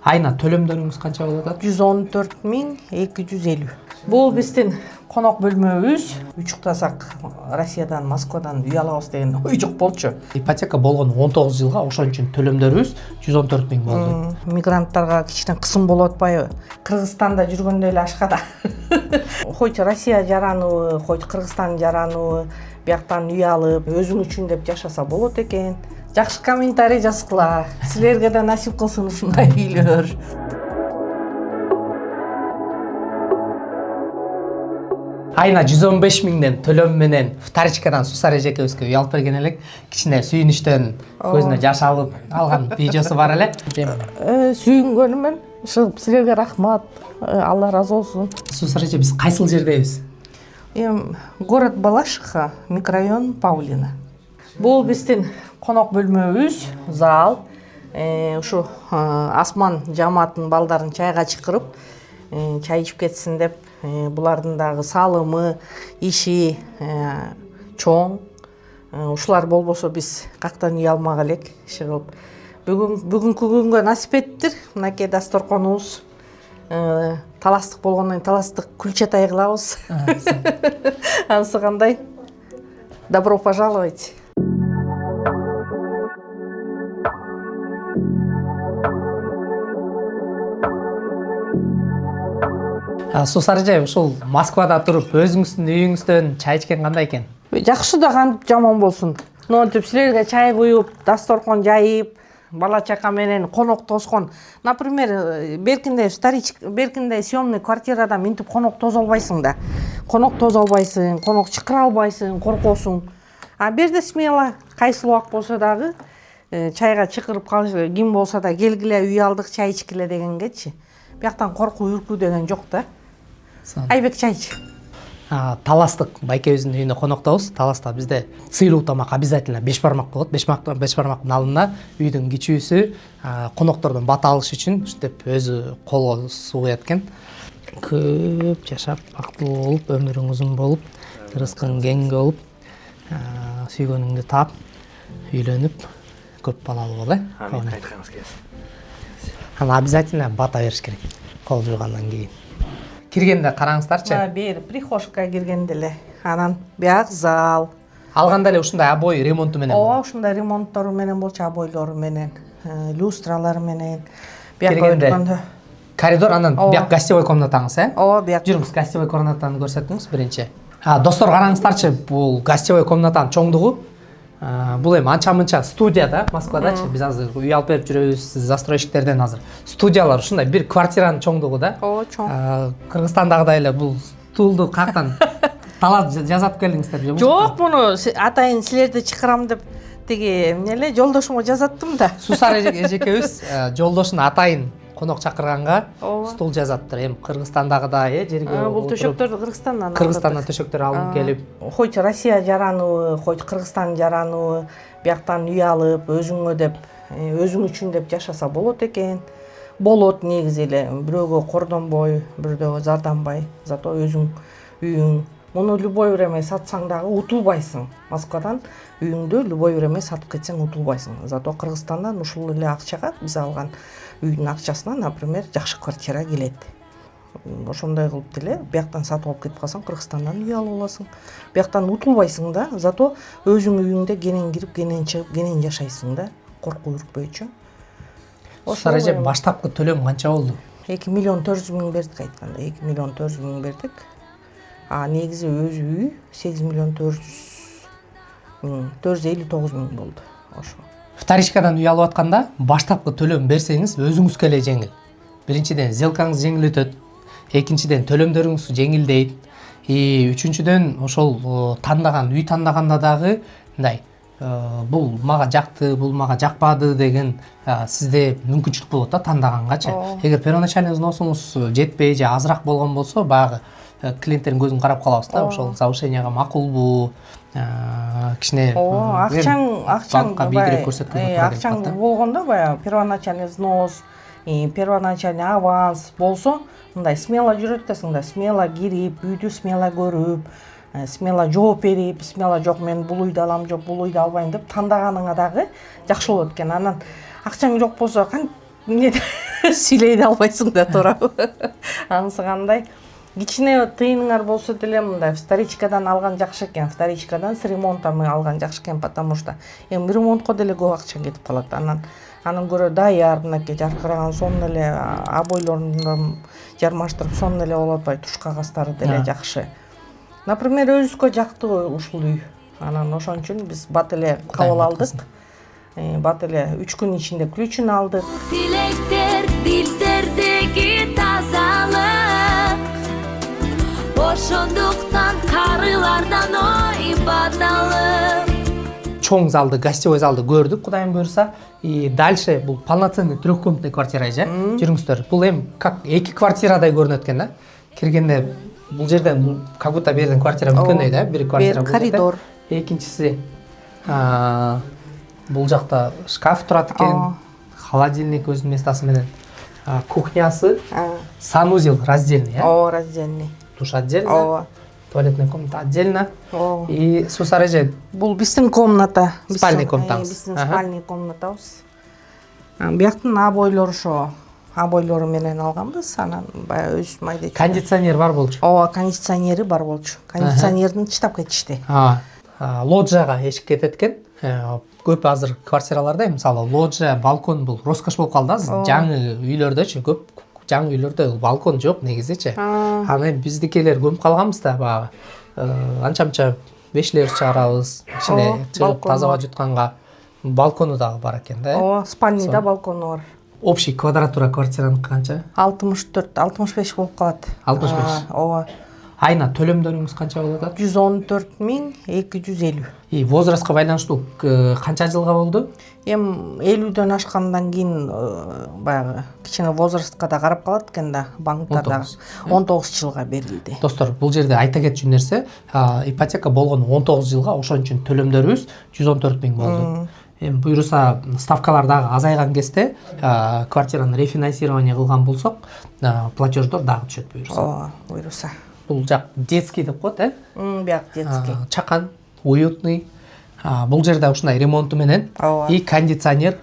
Айна төлөмдөрүңүз канча болуп атат? 114.250. Бул биздин конок бөлмөбүз. Учуктасак Россиядан, Москвадан үй алабыз деген ой жок болчу. Ипотека болгон 19 жылга, ошон үчүн төлөмдөрүбүз 114 000 болду. Мигранттарга кичине кысым болуп атпайбы? Кыргызстанда жүргөндө эле ашкада. Хоть Россия жараныбы, хоть Кыргызстан жараныбы, бияктан үй алып, өзүң үчүн деп жашаса болот экен. Жакшы комментарий жазгыла. Силерге да насип кылсын ушундай үйлөр. Айна 115 000ден төлөм менен вторичкадан Сусар эжекебизге үй алып берген элек. Кичине сүйүнүчтөн көзүнө жаш алып алган видеосу бар эле. Сүйүнгөнүмөн чыгып силерге рахмат. Алла разы болсун. Сусар эже, биз кайсыл жердебиз? Город Балашиха, микрорайон Павлина. Бул биздин конок бөлмөбүз, зал. Ушу Асман жамааттын балдарын чайга чакырып, чай ичип кетсин деп, булардын дагы салымы, иши чоң. Ушулар болбосо биз кактан үй алмак элек, иши кылып. Бүгүнкү күнгө насип эттир. Мынакей дасторконубуз. Таластык болгондон таластык күл чатай кылабыз. Анысы кандай? Добро пожаловать. Сусар эже, ушул Москвада туруп өзүңүздүн үйүңүздөн чай ичкен кандай экен? Жакшы да кантип жаман болсун. Монтип силерге чай куюп, дасторкон жайып, бала чака менен конок тоскон. Например, беркинде съемный квартирада минтип конок тозо албайсың да. Конок тозо албайсың, конок чакыра албайсың, коркосуң. А берде смело, кайсы убак болсо дагы чайга чакырып калыш, ким болсо да келгиле, үй алдык, чай ичкиле дегенгечи. Бияктан коркуу, үркүү деген жок да. Айбек чайчы. Таластык байкебиздин үйүнө коноктобуз. Таласта бизде сыйлуу тамак обязательно 5 бармак болот. 5 бармактын алдында үйдүн кичүүсү коноктордон бата алыш үчүн деп өзү колго суу куят экен. Көп жашап, бактылуу болуп, өмүрүң узун болуп, рызкың кең болуп, сүйгөнүңдү таап, үйлөнүп, көп балалуу бол, Амин, кайтканыңыз келсин. Аны обязательно бата бериш керек. Кол жуугандан кийин. Киргенде караңыздарчы. Бери прихожка киргенде эле. Анан бияк зал. Алганда эле ушундай обой ремонту менен. Ушундай ремонттору менен болчу, обойлору менен, люстралары менен. Киргенде коридор, анан бияк гостевой комнатаңыз, бияк. Жүрүңүз, гостевой комнатаны көрсөтүңүз биринчи. Достор, караңыздарчы, бул гостевой комнатанын чоңдугу. Бул эми анча-мынча студия да, Москвадачы. Биз азыр үй алып берип жүрөбүз, застройщиктерден азыр. Студиялар ушундай бир квартиранын чоңдугу да. Чоң. Кыргызстандагыдай эле бул стулду кактан талап жазат келдиңиздер же? Жок, муну атайын силерди чакырам деп тиги эмне жолдошума жазаттым да. Сусар эжекебиз жолдошун атайын конок чакырганга стул жазаттыр. Эми Кыргызстандагыдай жерге бул төшөктөрдү Кыргызстандан төшөктөр алып келип, хоть Россия жараныбы, хоть Кыргызстан жараныбы, бияктан үй алып, өзүңө деп, өзүң үчүн деп жашаса болот экен. Болот негизи эле, бирөөгө кордонбой, бирөөгө зарданбай, зато өзүң үйүң. Муну любой время сатсаң дагы утулбайсың. Москвадан үйүңдү любой время сатып кетсең утулбайсың. Зато Кыргызстандан ушул эле акчага биз алган үйдүн акчасына, например, жакшы квартира келет. Ошондой кылып деле бияктан сатып алып кетип калсаң, Кыргызстандан үй алып аласың. Бияктан утулбайсың да, зато өзүң үйүңдө кенен кирип, кенен чыгып, кенен жашайсың да, коркуу үркпөйчү. Сусар эже, баштапкы төлөм канча болду? 2.400.000 бердик айтканда, 2.400.000 бердик. Негизи өзү үй 8.459.000 болду. Ошо. Вторичкадан үй алып атканда баштапкы төлөм берсеңиз өзүңүзгө эле жеңил. Биринчиден сделкаңыз жеңил өтөт, экинчиден төлөмдөрүңүз жеңилдейт, үчүнчүдөн ошол тандаган үй тандаганда дагы мындай бул мага жакты, бул мага жакпады деген сизде мүмкүнчүлүк болот да тандагангачы. Эгер первоначальный взносуңуз жетпей же азыраак болгон болсо, баягы клиенттердин көзүн карап калабыз да, ошол завышенияга макулбу, кичине акчаң бийигирээк көрсөткөн керек. Акчаң болгондо баягы первоначальный взнос, первоначальный аванс болсо, мындай смело жүрөт экенсиң да, смело кирип, үйдү смело көрүп, смело жооп берип, смело жок мен бул үйдү алам, жок бул үйдү албайм деп тандаганыңа дагы жакшы болот экен. Анан акчаң жок болсо эмне сүйлөй да албайсың да туурабы. Анысы кандай? Кичине тыйыныңар болсо деле мындай вторичкадан алган жакшы экен. Вторичкадан с ремонтом алган жакшы экен, потому что эми ремонтко деле көп акча кетип калат. Анан көрө даяр мынакей жаркыраган сонун эле обойлорун жармаштырып сонун эле болуп атпайбы, туш кагазтары деле жакшы. Например, өзүбүзгө жактыбы ушул үй. Анан ошон үчүн биз бат эле кабыл алдык. Бат эле 3 күн ичинде ключун алдык. Dilekler dilderdeki tazalık, boşunduktan karılardan oy badalık. Чоң залды, гостевой залды көрдүк, кудайым буйрса. И дальше бул полноценный трехкомнатный квартира же. Жүрүңүздөр. Бул эми как эки квартирадай көрүнөт экен да. Киргенде бул жерден как будто берден квартира бүткөндөй да. Бир квартира бул коридор. Экинчиси бул жакта шкаф турат экен. Холодильник өзүнүн местасы менен. Кухнясы, санузел раздельный, Раздельный. Душ отдельно. Туалетная комната отдельно. И сусареже. Бул биздин комната. Спальный комнатабыз. Биздин спальный комнатабыз. Бияктын обойлору ошо обойлору менен алганбыз. Анан баягы өз майда. Кондиционер бар болчу. Кондиционери бар болчу. Кондиционердин чыдап кетишти. Лоджияга эшик кетет экен. Көп азыр квартираларда мисалы лоджия, балкон бул роскош болуп калды. Жаңы үйлөрдөчү көп жаңы үйлөрдө балкон жок негизичи. Анан биздикилер көмүп калганбыз да баягы. Анча-мынча бешлер чыгарабыз. Ичине чыгып таза аба жутканга балкону дагы бар экен да. Спальныйда балкону бар. Общий квадратура квартираныкы канча? 64-65 болуп калат. 65. Айна төлөмдөрүңүз канча болуп атат? 114.250. И возрастка байланыштуу канча жылга болду? Эми 50дөн ашкандан кийин баягы кичине возрастка да карап калат экен да, банктарда 19 жылга берилди. Достор, бул жерде айта кетчү нерсе, ипотека болгон 19 жылга, ошон үчүн төлөмдөрүбүз 114 000 болду. Эми буйруса ставкалар дагы азайган кезде квартираны рефинансирование кылган болсок, платеждор дагы түшөт буйруса. Буйруса. Бул жак детский деп коет, Бияк детский. Чакан, уютный. Бул жерде ушундай ремонту менен и кондиционер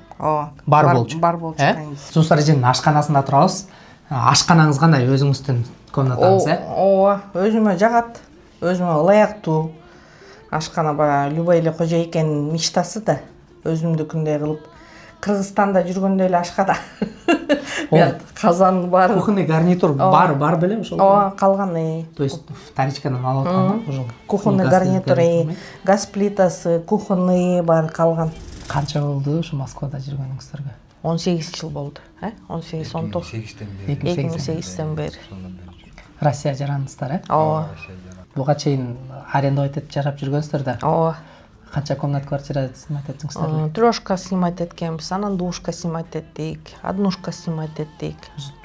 бар болчу. Бар болчу кондиционер. Сусар эженин ашканасында турабыз. Ашканаңыз кандай, өзүңүздүн комнатаңыз, Ооба, өзүмө жагат. Өзүмө ылайыктуу. Ашкана баягы любой эле кожойкенин мечтасы да. Өзүмдүкүндөй кылып. Кыргызстанда жүргөндө эле ашкана. Казан бар. Кухонный гарнитур бар белем ошол. Калган. То есть вторичкадан алып атканда ошол. Кухонный гарнитур, газ плитасы, кухонный бар калган. Канча болду ушу Москвада жүргөнүңүздөргө? 18 жыл болду, 18-19. 2008-тен бери. Россия жарандыңыздар, Ооба. Буга чейин арендовать этип жашап жүргөнсүздөр да. Ооба. Канча комнат квартира снимать эттиңиздер? Трешка снимать эткенбиз, анан душка снимать эттик, однушка снимать эттик.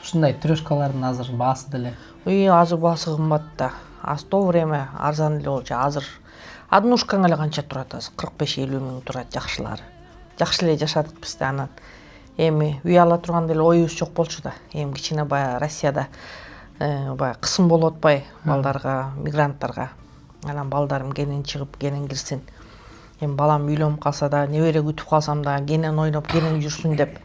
Ушундай трешкалардын азыр баасы деле. Азыр баасы кымбат да. В то время арзан эле болчу. Азыр однушкаң эле канча турат азыр? 45-50 миң турат жакшылары. Жакшы эле жашадык биз да анан. Эми үй ала турган деле оюбуз жок болчу да. Эми кичине баягы Россияда баягы кысым болуп атпай балдарга, мигранттарга. Анан балдарым кенен чыгып, кенен кирсин. Эми балам үйлөнүп калса да, небере күтүп калсам да, кенен ойноп, кенен жүрсүн деп.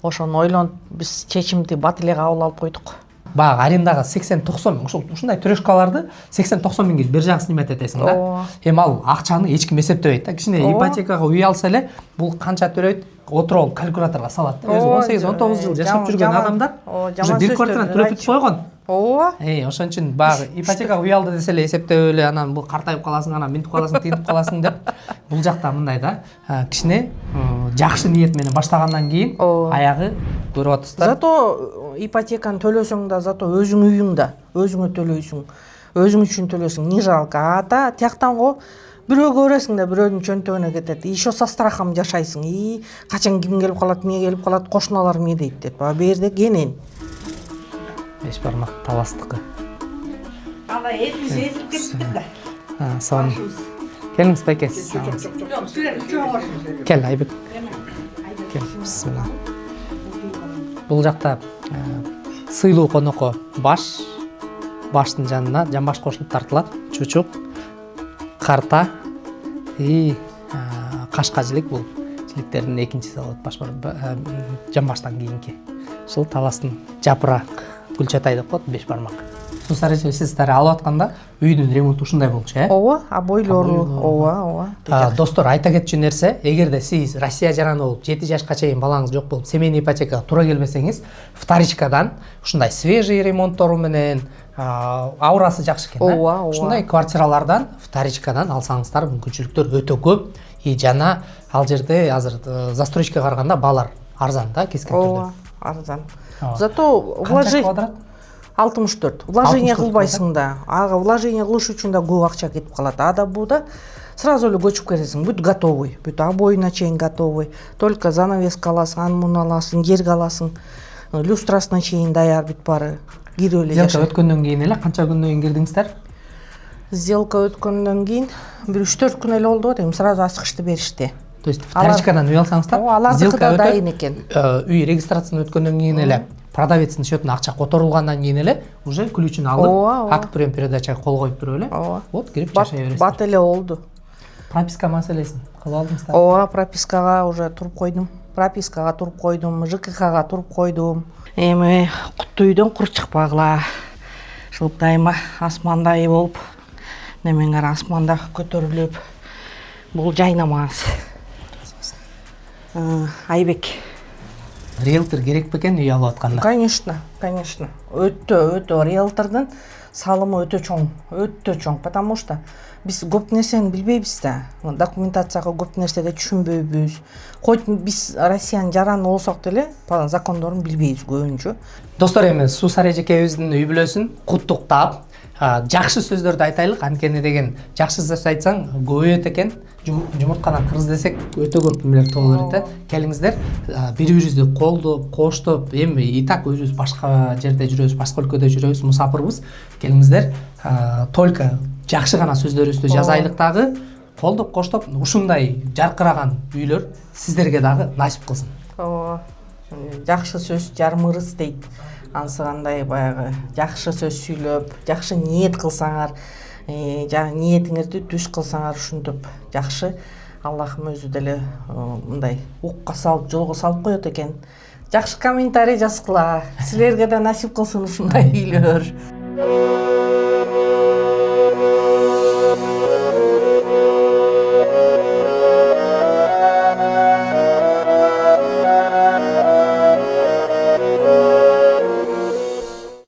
Ошону ойлонуп биз чечимди бат эле кабыл алып койдук. Баягы арендага 80-90 миң, ушундай трешкаларды 80-90 миңге бир жагын снимать этесиң да. Эми ал акчаны эч ким эсептебейт да. Кичине ипотекага үй алса эле, бул канча төлөйт? Отуруп калькуляторго салат. Өзү 18-19 жыл жашап жүргөн адамдар уже бир квартираны төлөп бүтүп койгон. Ооба. Ошон үчүн баягы ипотекага үй алды десе эле эсептеп эле анан бул картайып каласың, анан минтип каласың, тигинтип каласың деп. Бул жакта мындай да, кичине жакшы ниет менен баштагандан кийин аягы көрүп атасыздар. Зато ипотеканы төлөсөң да, зато өзүң үйүң да, өзүңө төлөйсүң. Өзүң үчүн төлөсүң, не жалко. Тияктан го бирөөгө бересиң да, бирөөнүн чөнтөгүнө кетет. Еще со страхом жашайсың. Качан ким келип калат, эмне келип калат, кошуналар эмне дейт деп. Берде кенен. Беш бармак таластыкы. Ана этин сезип кетти да. Сон. Келиңиз байке. Кел, Айбек. Кел, бисмилла. Бул жакта сыйлуу конокко баштын жанына жамбаш кошулуп тартылат. Чучук, карта и кашка жилик. Бул жиликтердин экинчиси болот. Жамбаштан кийинки ушул табастын жапырак гүлчатай деп коет, 5 бармак. Сусар эже, сиз алып атканда үйдүн ремонту ушундай болчу, ооба, обойлору, ооба. Достор, айта кетчү нерсе, эгерде сиз Россия жараны болуп 7 жашка чейин балаңыз жок болуп семейный ипотекага туура келбесеңиз, вторичкадан ушундай свежий ремонттору менен аурасы жакшы экен, ооба. Ушундай квартиралардан вторичкадан алсаңыздар мүмкүнчүлүктөр өтө көп. И жана ал жерде азыр застройкага караганда баалар арзан да, кескен түрдө. Ооба, арзан. Зато Квадрат 64. Вложение кылбайсың да. Ага вложение кылыш үчүн да көп акча кетип калат. Ада буда сразу эле көчүп кетесиң. Бүт готовый. Бүт обоюна чейин готовый. Только занавеска аласың, анмун аласың, жерге аласың. Люстрасына чейин даяр бүт баары. Кирип эле Сделка өткөндөн кийин эле канча күндөн кийин кирдиңиздер? Сделка өткөндөн кийин бир 3-4 күн эле болду дейм. Сразу ачкычты беришти. То есть вторичкадан үй алсаңыздар, алардыкы да дайын экен. Үй регистрацияны өткөндөн кийин эле продавецтин счетуна акча которулгандан кийин эле уже ключун алып, акт прием передачага кол коюп туруп эле. Вот кирип жашай бересиз. Бат эле болду. Прописка маселесин кылып алдыңыздар? Ооба, пропискага уже туруп койдум. Пропискага туруп койдум, ЖКХга туруп койдум. Эми куттуу үйдөн кур чыкпагыла. Ушул дайыма асмандай болуп, немеңер асманда көтөрүлүп, бул жайнамаз. Айбек. Риэлтор керек бекен үй алып атканда? Конечно. Өтө риэлтордун салымы өтө чоң, потому что биз көп нерсени билбейбиз да. Документацияга көп нерсеге түшүнбөйбүз. Хоть биз Россиянын жараны болсок деле, закондорун билбейбиз көбүнчө. Достор, эми Сусар эжекебиздин үй бүлөсүн куттуктап, жакшы сөздөрдү айтайлык. Анткени деген жакшы сөз айтсаң көбөйөт экен. Жумурткадан кыргыз десек өтө көп эмелер боло берет. Келиңиздер, бири-бирибизди колдоп, коштоп, эми и так өзүбүз башка жерде жүрөбүз, башка өлкөдө жүрөбүз, мусапырбыз. Келиңиздер, только жакшы гана сөздөрүбүздү жазайлык дагы, колдоп, коштоп, ушундай жаркыраган үйлөр сиздерге дагы насип кылсын. Ооба. Жакшы сөз жарым ырыс дейт. Ансыгандай баягы жакшы сөз сүйлөп, жакшы ниет кылсаңар, ниетиңерди түз кылсаңар ушинтип жакшы, Аллахым өзү деле мындай укка салып, жолго салып коет экен. Жакшы комментарий жазгыла. Силерге да насип кылсын ушундай үйлөр.